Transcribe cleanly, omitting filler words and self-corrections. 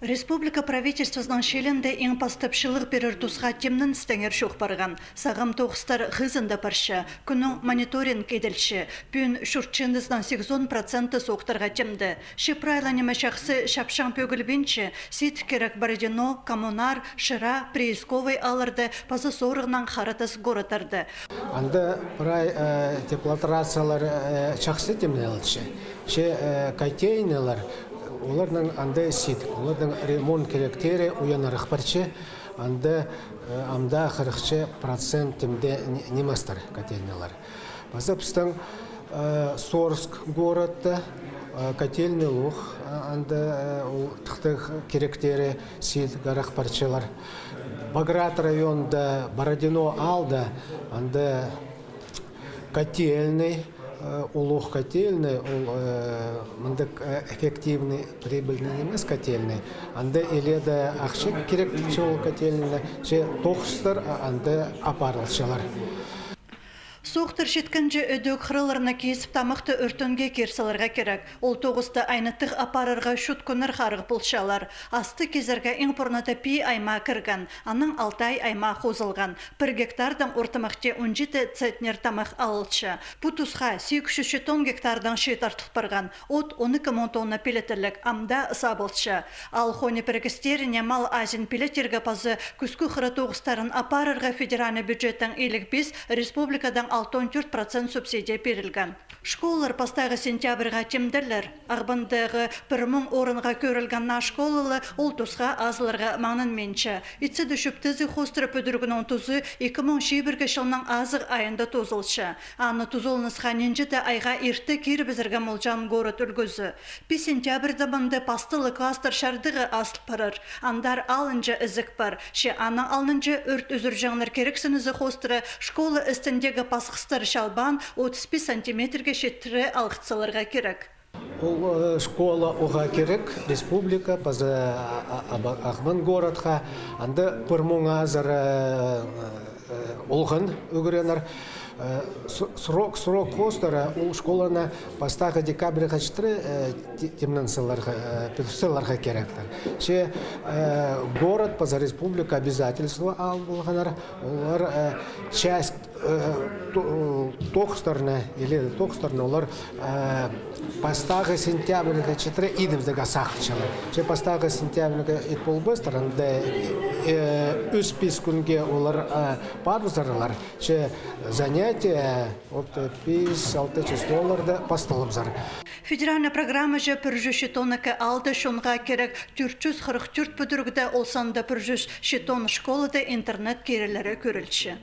Республика правительствосынан шелінде ең пастапшылық берір тұсға темнін стәңер шоқ барған. Сағым тоғыстар ғызында парша, күнің мониторинг еділші, пүн шүртшіндіздан 80% соқтарға темді. Шепрайланы мәшақсы шапшан пөгілбенші, сет керек Бородино, Коммунар, Шыра, Приисковый алырды, пазы сорығынан қаратас горатарды. Анда прай теплотрациялар чақсы темді алышы. Котейнелар олардың анда сит, олардың ремонт керектері уянарық парчы, анда амда 40% темде немастар котельнелар. Базапстан Сорск городта котельный лух, анда тықтық керектері сит гарақ парчалар. Баграт районда Бородино алда, анда котельный, улух котельный, мындык эффективный, прибыльный немес котельный. Анда иледа ақшық керек чол котельный, тоқыстар анда апарылшалар. Соқтыр жеткінже өдөк қырыларына кейсіп тамақты өртінге керсаларға керек. Ол тоғысты айнаттық апарырға шүт күнір қарық бұлшалар. Асты кезерге импорната пи айма кірген, аның 6 ай айма қозылған. 1 гектардан ортамақты 17 центнер тамақ алылшы. Бұтусқа 810 гектардан шет артық барған. От 12 мың тонна пилетерлік амда сабылшы. Ал хоне перегістеріне мал азин пилетерге пазы күскі қыры тоғыстарын апарырға федеральный бюджеттің елік біз республикадан 64% субсидия берілген. Школалар пастағы сентябрға темдерлер. Ағбандағы 1000 орынға көрілген школалы ол тұсқа азыларға маңын менші. Итсі дүшіптізі қостыры пөдіргінің тұзы 2001 жылының азық айында тозылшы. Аны тұзылынысқа ненжеті айға ерті кері бізірге мұлжан город үлгізі. 5 сентябрда бұнды пастылы кластер шардығы асыл парыр. Андар алынжы ізік бар. Аны алынжы өрт үзір жаңлар керексінізі қостыры школы істіндегі пасқыстар шалбан 35 сантиметрге шеттірі алғытсаларға керек. Ол школа оға керек, республика, пазы Ағман городқа, анда 1000 азыр олғын өгіренер. Срок костара ол школана пастағы декабрға чытры темнансыларға керектір. Город, паза республика обязательства алғанар, олар часть тоқыстарына, или тоқыстарына олар пастағы сентябрға чытры идімдіға сақылшылар. Пастағы сентябрға ет болбыстыр, үз пес күнге олар парвызарылар. Занятия от 5-6 числоларда посталымзар. Федеральная программа же піржі шетоныкі алды шонға керек 444 бүдіргіде олсанда піржі шетон школада интернет керелері көрілші.